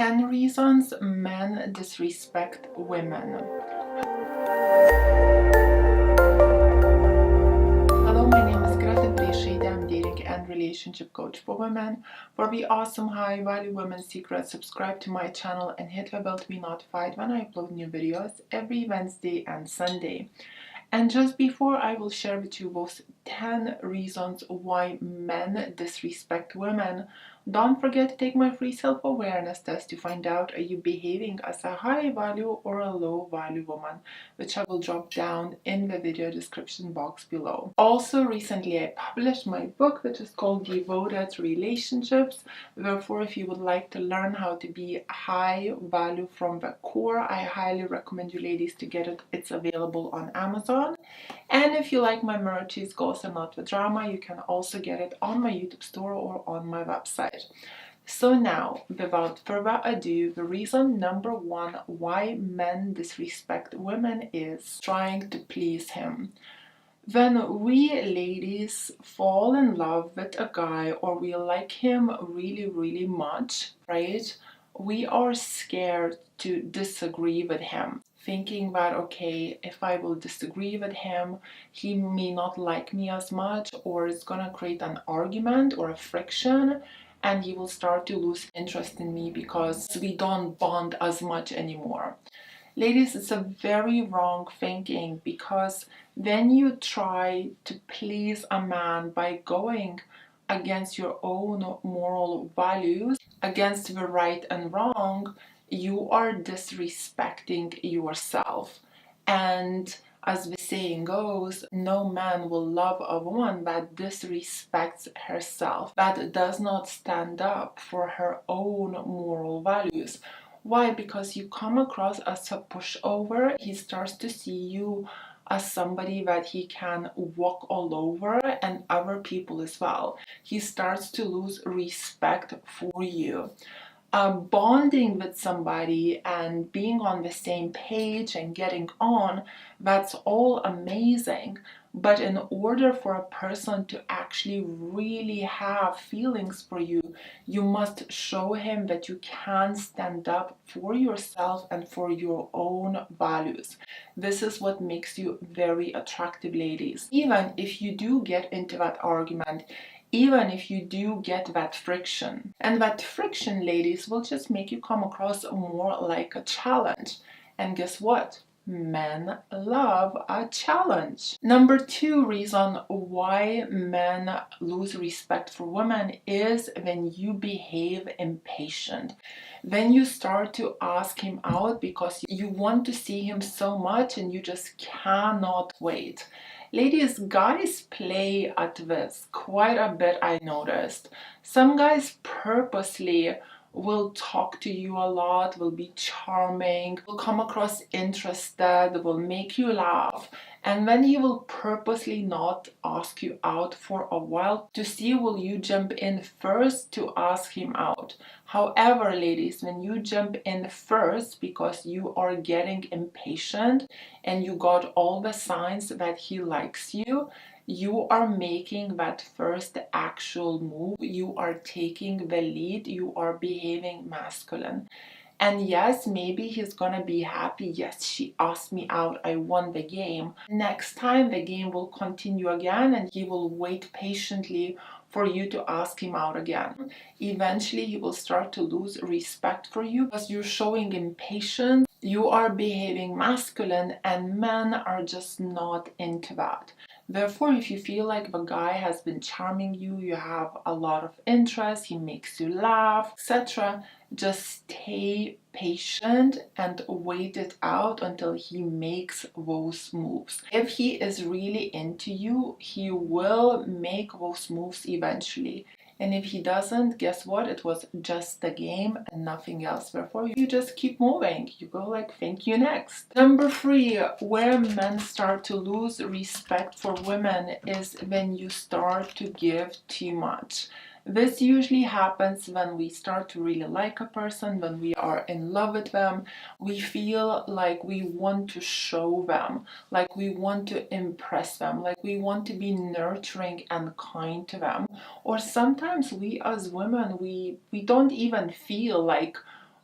10 reasons men disrespect women. Hello, my name is Greta Bereisaite. I'm dating and relationship coach for women. For the awesome, high value women secrets, subscribe to my channel and hit the bell to be notified when I upload new videos every Wednesday and Sunday. And just before I will share with you those 10 reasons why men disrespect women, don't forget to take my free self-awareness test to find out are you behaving as a high value or a low value woman, which I will drop down in the video description box below. Also, recently I published my book, which is called Devoted Relationships. Therefore, if you would like to learn how to be high value from the core, I highly recommend you ladies to get it. It's available on Amazon. And if you like my merches, Ghost and Not the Drama, you can also get it on my YouTube store or on my website. So now, without further ado, the reason number one why men disrespect women is trying to please him. When we ladies fall in love with a guy or we like him really much, right? We are scared to disagree with him, thinking that okay, if I will disagree with him, he may not like me as much, or it's gonna create an argument or a friction, and he will start to lose interest in me because we don't bond as much anymore. Ladies, it's a very wrong thinking, because when you try to please a man by going against your own moral values, against the right and wrong, you are disrespecting yourself. And as the saying goes, no man will love a woman that disrespects herself, that does not stand up for her own moral values. Why? Because you come across as a pushover. He starts to see you as somebody that he can walk all over, and other people as well. He starts to lose respect for you. Bonding with somebody and being on the same page and getting on, that's all amazing. But in order for a person to actually really have feelings for you, you must show him that you can stand up for yourself and for your own values. This is what makes you very attractive, ladies. Even if you do get into that argument, even if you do get that friction. And that friction, ladies, will just make you come across more like a challenge. And guess what? Men love a challenge. Number two reason why men lose respect for women is when you behave impatient. When you start to ask him out because you want to see him so much and you just cannot wait. Ladies, guys play at this quite a bit, I noticed. Some guys purposely will talk to you a lot, will be charming, will come across interested, will make you laugh, and then he will purposely not ask you out for a while to see will you jump in first to ask him out. However, ladies, when you jump in first because you are getting impatient and you got all the signs that he likes you, you are making that first actual move, you are taking the lead, you are behaving masculine. And yes, maybe he's gonna be happy, yes, she asked me out, I won the game. Next time the game will continue again and he will wait patiently for you to ask him out again. Eventually he will start to lose respect for you because you're showing impatience, you are behaving masculine, and men are just not into that. Therefore, if you feel like the guy has been charming you, you have a lot of interest, he makes you laugh, etc., just stay patient and wait it out until he makes those moves. If he is really into you, he will make those moves eventually. And if he doesn't, guess what? It was just a game and nothing else. Therefore, you just keep moving. You go like, thank you, next. Number three, where men start to lose respect for women is when you start to give too much. This usually happens when we start to really like a person, when we are in love with them. We feel like we want to show them, like we want to impress them, like we want to be nurturing and kind to them. Or sometimes we as women, we don't even feel like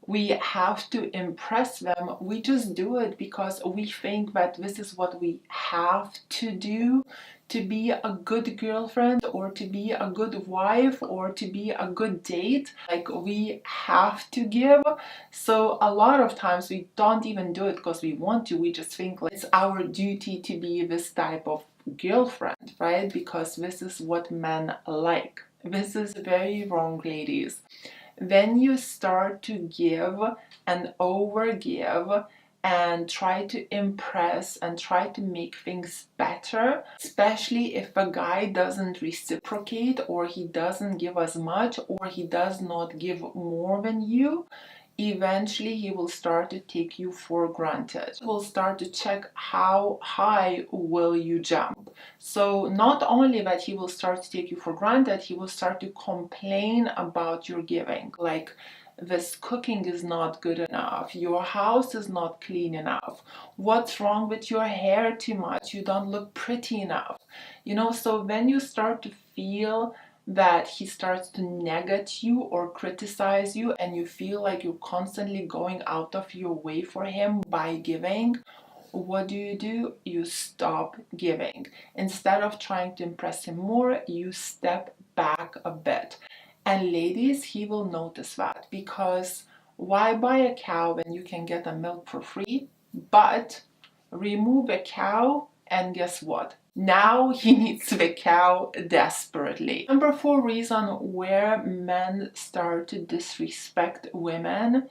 we have to impress them. We just do it because we think that this is what we have to do to be a good girlfriend or to be a good wife or to be a good date. Like, we have to give. So a lot of times we don't even do it because we want to. We just think like it's our duty to be this type of girlfriend, right? Because this is what men like. This is very wrong, ladies. When you start to give and overgive and try to impress and try to make things better, especially if a guy doesn't reciprocate or he doesn't give as much or he does not give more than you, eventually he will start to take you for granted. He will start to check how high will you jump. So not only that he will start to take you for granted, he will start to complain about your giving. Like, this cooking is not good enough, your house is not clean enough, what's wrong with your hair too much, you don't look pretty enough. So when you start to feel that he starts to negate you or criticize you and you feel like you're constantly going out of your way for him by giving, what do? You stop giving. Instead of trying to impress him more, you step back a bit. And ladies, he will notice that, because why buy a cow when you can get a milk for free? But remove a cow and guess what? Now he needs the cow desperately. Number 4 reason where men start to disrespect women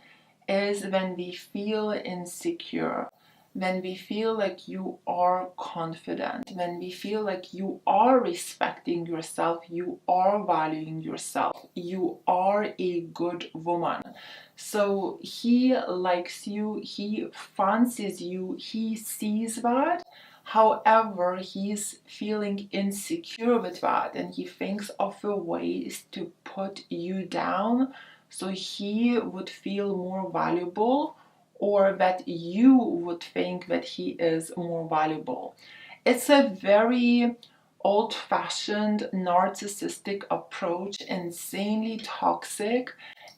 is when we feel insecure, when we feel like you are confident, when we feel like you are respecting yourself, you are valuing yourself, you are a good woman. So he likes you, he fancies you, he sees that. However, he's feeling insecure with that and he thinks of the ways to put you down so he would feel more valuable, or that you would think that he is more valuable. It's a very old-fashioned narcissistic approach, insanely toxic.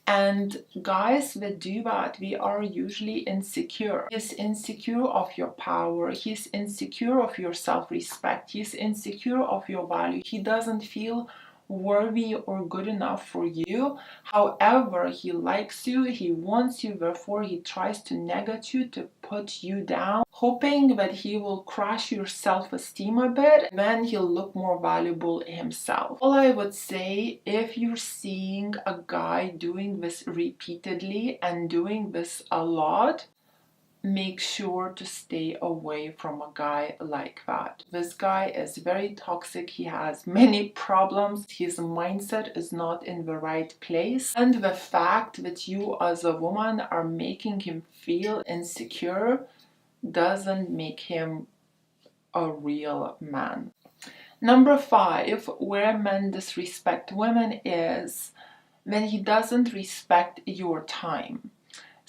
And guys that do that, we are usually insecure. He's insecure of your power, he's insecure of your self-respect, he's insecure of your value. He doesn't feel worthy or good enough for you. However, he likes you, he wants you, therefore he tries to negate you, to put you down, hoping that he will crush your self-esteem a bit, then he'll look more valuable himself. All I would say, if you're seeing a guy doing this repeatedly and doing this a lot, make sure to stay away from a guy like that. This guy is very toxic, he has many problems, his mindset is not in the right place, and the fact that you as a woman are making him feel insecure doesn't make him a real man. Number 5, where men disrespect women is when he doesn't respect your time.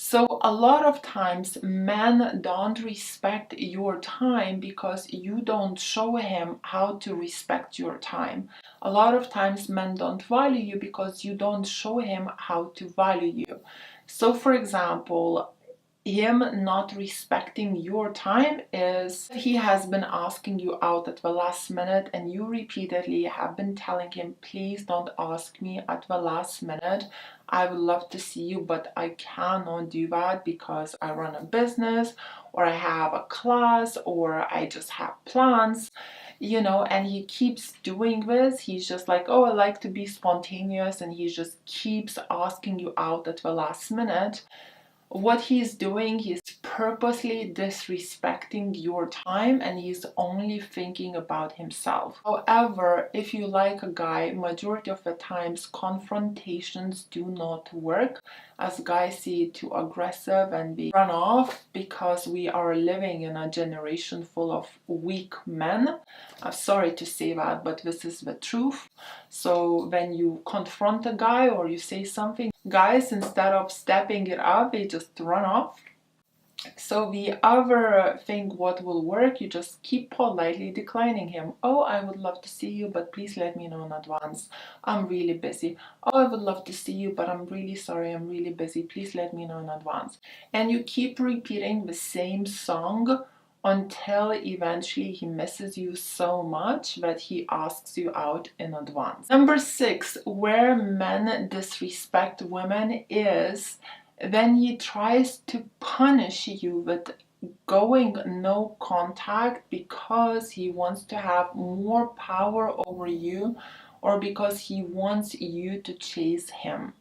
So a lot of times men don't respect your time because you don't show him how to respect your time. A lot of times men don't value you because you don't show him how to value you. So for example, him not respecting your time is he has been asking you out at the last minute and you repeatedly have been telling him, please don't ask me at the last minute. I would love to see you, but I cannot do that because I run a business or I have a class or I just have plans, and he keeps doing this. He's just like, oh, I like to be spontaneous, and he just keeps asking you out at the last minute. What he's doing, he's purposely disrespecting your time and he's only thinking about himself. However, if you like a guy, majority of the times confrontations do not work, as guys see it too aggressive and we run off because we are living in a generation full of weak men. I'm sorry to say that, but this is the truth. So when you confront a guy or you say something, guys, instead of stepping it up, they just run off. So the other thing what will work, you just keep politely declining him. Oh, I would love to see you, but please let me know in advance. I'm really busy. Oh, I would love to see you, but I'm really sorry, I'm really busy. Please let me know in advance. And you keep repeating the same song until eventually he misses you so much that he asks you out in advance. Number 6, where men disrespect women is when he tries to punish you with going no contact because he wants to have more power over you or because he wants you to chase him.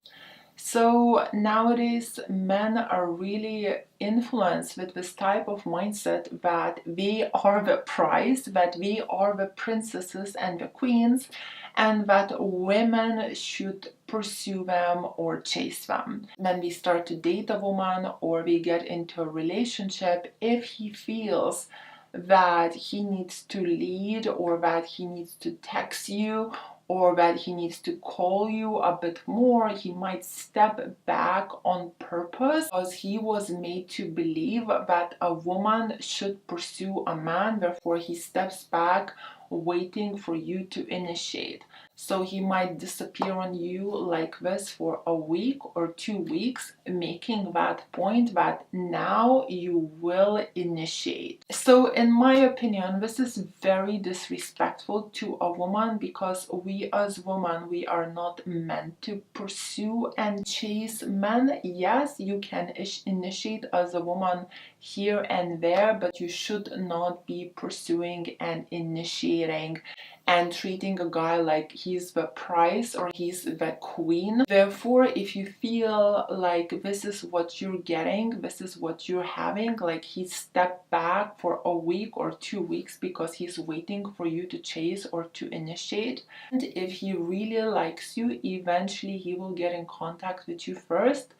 So nowadays, men are really influenced with this type of mindset that they are the prize, that they are the princesses and the queens, and that women should pursue them or chase them. When we start to date a woman or we get into a relationship, if he feels that he needs to lead or that he needs to text you or that he needs to call you a bit more, he might step back on purpose because he was made to believe that a woman should pursue a man, therefore he steps back waiting for you to initiate. So he might disappear on you like this for a week or 2 weeks, making that point that now you will initiate. So in my opinion, this is very disrespectful to a woman because we as women, we are not meant to pursue and chase men. Yes, you can initiate as a woman here and there, but you should not be pursuing and initiating and treating a guy like he's the prize or he's the queen. Therefore, if you feel like this is what you're getting, this is what you're having, like he stepped back for a week or 2 weeks because he's waiting for you to chase or to initiate, and if he really likes you, eventually he will get in contact with you first.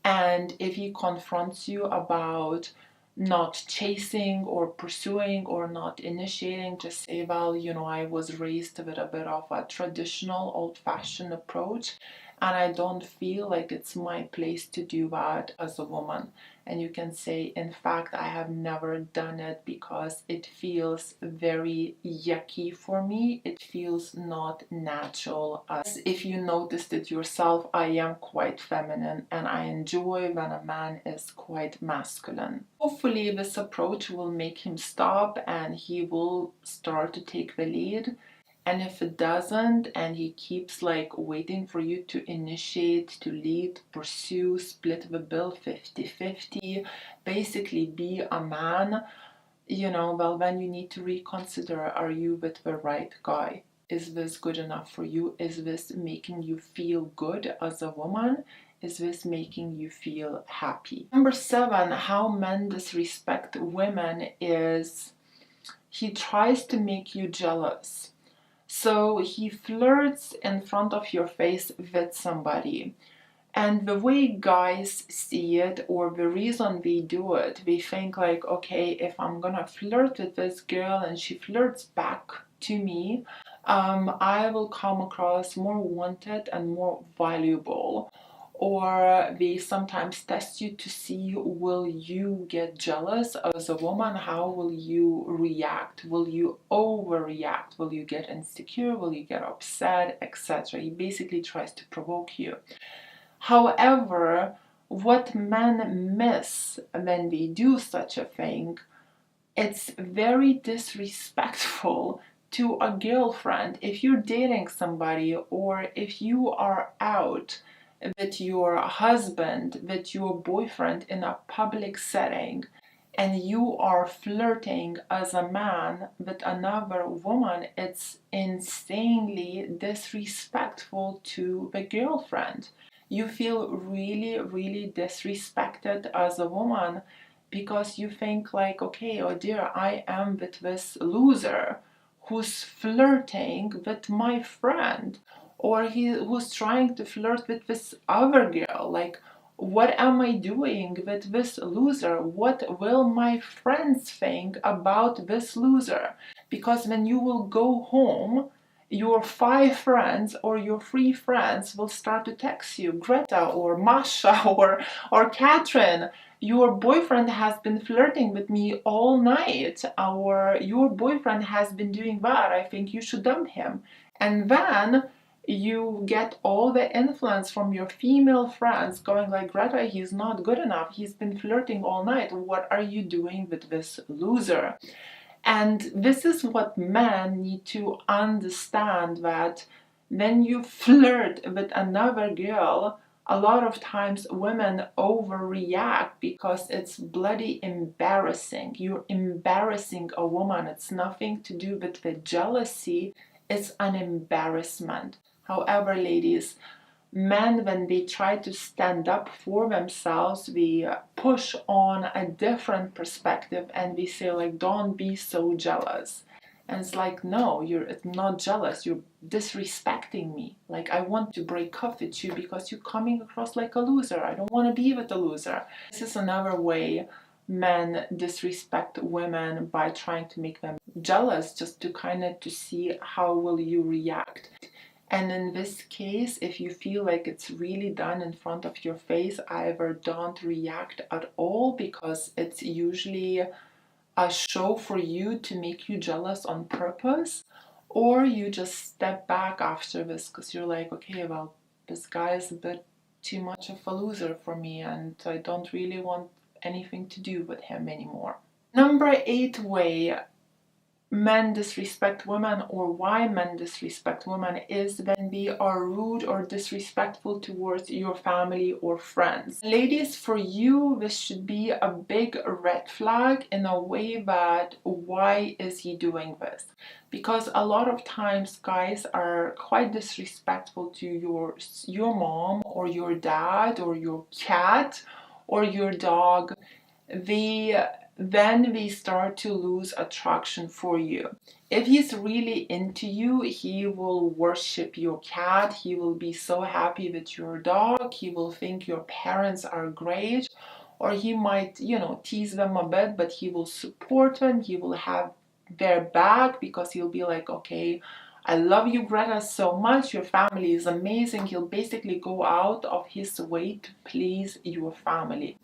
And if he confronts you about not chasing or pursuing or not initiating, just say, well, I was raised with a bit of a traditional old-fashioned approach and I don't feel like it's my place to do that as a woman. And you can say, in fact, I have never done it because it feels very yucky for me. It feels not natural. As if you noticed it yourself, I am quite feminine and I enjoy when a man is quite masculine. Hopefully this approach will make him stop and he will start to take the lead. And if it doesn't, and he keeps like waiting for you to initiate, to lead, pursue, split the bill 50-50, basically be a man, well, then you need to reconsider, are you with the right guy? Is this good enough for you? Is this making you feel good as a woman? Is this making you feel happy? Number 7, how men disrespect women is he tries to make you jealous. So he flirts in front of your face with somebody. And the way guys see it, or the reason they do it, they think like, okay, if I'm gonna flirt with this girl and she flirts back to me, I will come across more wanted and more valuable. Or they sometimes test you to see, will you get jealous as a woman? How will you react? Will you overreact? Will you get insecure? Will you get upset, etc.? He basically tries to provoke you. However, what men miss when they do such a thing, it's very disrespectful to a girlfriend. If you're dating somebody or if you are out with your husband, with your boyfriend in a public setting, and you are flirting as a man with another woman, it's insanely disrespectful to the girlfriend. You feel really, really disrespected as a woman because you think like, okay, oh dear, I am with this loser who's flirting with my friend, or he who's trying to flirt with this other girl. Like, what am I doing with this loser? What will my friends think about this loser? Because when you will go home your 5 friends or your 3 friends will start to text you, Greta or Masha or Catherine, your boyfriend has been flirting with me all night, or your boyfriend has been doing that, I think you should dump him. And then you get all the influence from your female friends going like, Greta, he's not good enough, he's been flirting all night, what are you doing with this loser? And this is what men need to understand, that when you flirt with another girl, a lot of times women overreact because it's bloody embarrassing. You're embarrassing a woman. It's nothing to do with the jealousy, it's an embarrassment. However, ladies, men, when they try to stand up for themselves, we push on a different perspective and we say like, don't be so jealous. And it's like, no, you're not jealous, you're disrespecting me. Like, I want to break up with you because you're coming across like a loser. I don't want to be with a loser. This is another way men disrespect women, by trying to make them jealous, just to kind of to see how will you react. And in this case, if you feel like it's really done in front of your face, either don't react at all, because it's usually a show for you to make you jealous on purpose, or you just step back after this because you're like, okay, well, this guy is a bit too much of a loser for me and I don't really want anything to do with him anymore. Number 8 way men disrespect women, or why men disrespect women, is when we are rude or disrespectful towards your family or friends. Ladies, for you, this should be a big red flag, in a way that, why is he doing this? Because a lot of times guys are quite disrespectful to your mom or your dad or your cat or your dog. Then we start to lose attraction for you. If he's really into you, he will worship your cat, he will be so happy with your dog, he will think your parents are great, or he might, tease them a bit, but he will support them, he will have their back, because he'll be like, okay, I love you, Greta, so much, your family is amazing. He'll basically go out of his way to please your family.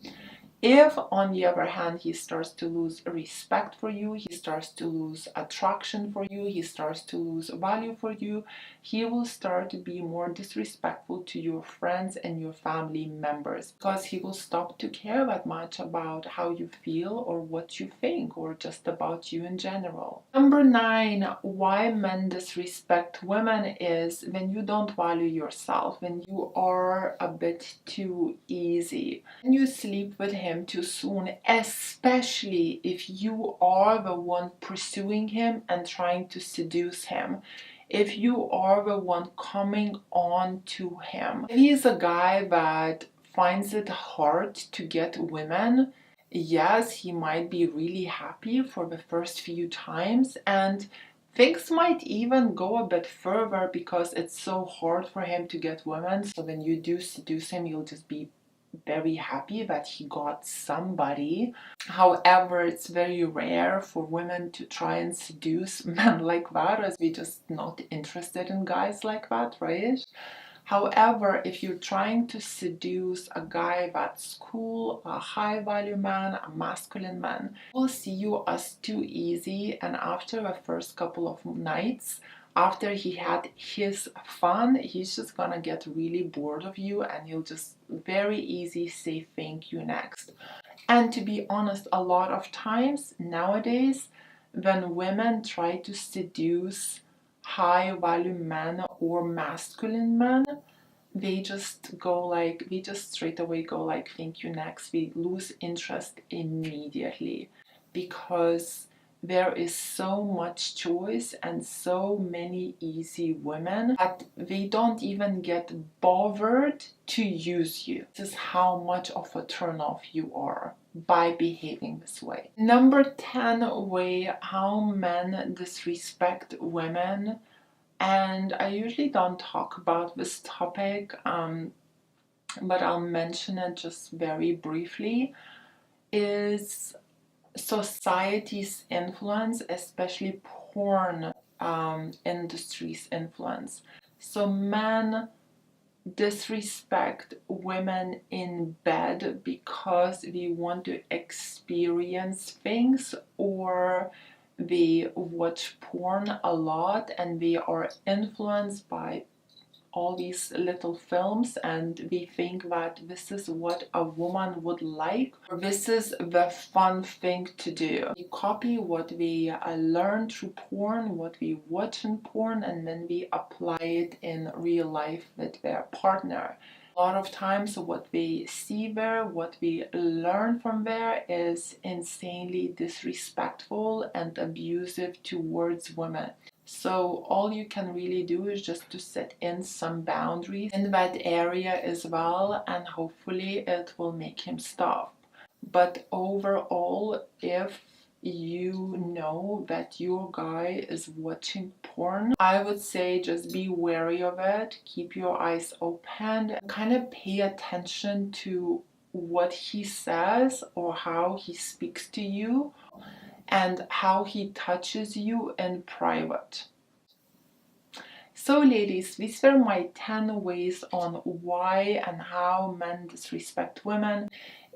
If, on the other hand, he starts to lose respect for you, he starts to lose attraction for you, he starts to lose value for you, he will start to be more disrespectful to your friends and your family members, because he will stop to care that much about how you feel or what you think, or just about you in general. Number 9, why men disrespect women, is when you don't value yourself, when you are a bit too easy, when you sleep with him too soon, especially if you are the one pursuing him and trying to seduce him. If you are the one coming on to him. If he's a guy that finds it hard to get women, yes, he might be really happy for the first few times, and things might even go a bit further because it's so hard for him to get women. So when you do seduce him, you'll just be very happy that he got somebody. However, it's very rare for women to try and seduce men like that, as we're just not interested in guys like that, right? However, if you're trying to seduce a guy that's cool, a high value man, a masculine man, will see you as too easy, and after the first couple of nights, after he had his fun, he's just gonna get really bored of you, and he'll just very easy say thank you next. And to be honest, a lot of times nowadays, when women try to seduce high value men or masculine men, we just straight away go like, thank you next. We lose interest immediately, because there is so much choice and so many easy women that they don't even get bothered to use you. This is how much of a turnoff you are by behaving this way. Number 10 way how men disrespect women, and I usually don't talk about this topic, but I'll mention it just very briefly, is society's influence, especially porn industry's influence. So men disrespect women in bed because we want to experience things, or we watch porn a lot and we are influenced by all these little films and we think that this is what a woman would like, or this is the fun thing to do. We copy what we learn through porn, what we watch in porn, and then we apply it in real life with their partner. A lot of times what we see there, what we learn from there, is insanely disrespectful and abusive towards women. So all you can really do is just to set in some boundaries in that area as well, and hopefully it will make him stop. But overall, if you know that your guy is watching porn, I would say just be wary of it, keep your eyes open, kind of pay attention to what he says or how he speaks to you and how he touches you in private. So ladies, these were my 10 ways on why and how men disrespect women.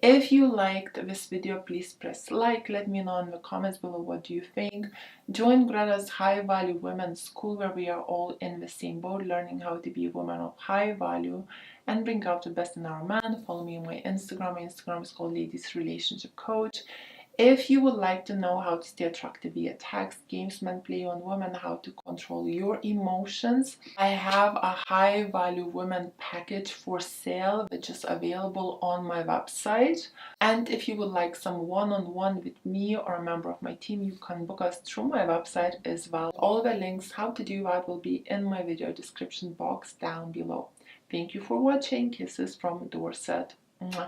If you liked this video, please press like. Let me know in the comments below what do you think. Join Greta's High Value Women's School, where we are all in the same boat, learning how to be women of high value and bring out the best in our man. Follow me on my Instagram. My Instagram is called Ladies Relationship Coach. If you would like to know how to stay attractive via text, games men play on women, how to control your emotions, I have a high value women package for sale which is available on my website. And if you would like some one-on-one with me or a member of my team, you can book us through my website as well. All the links how to do that will be in my video description box down below. Thank you for watching. Kisses from Dorset. Mwah.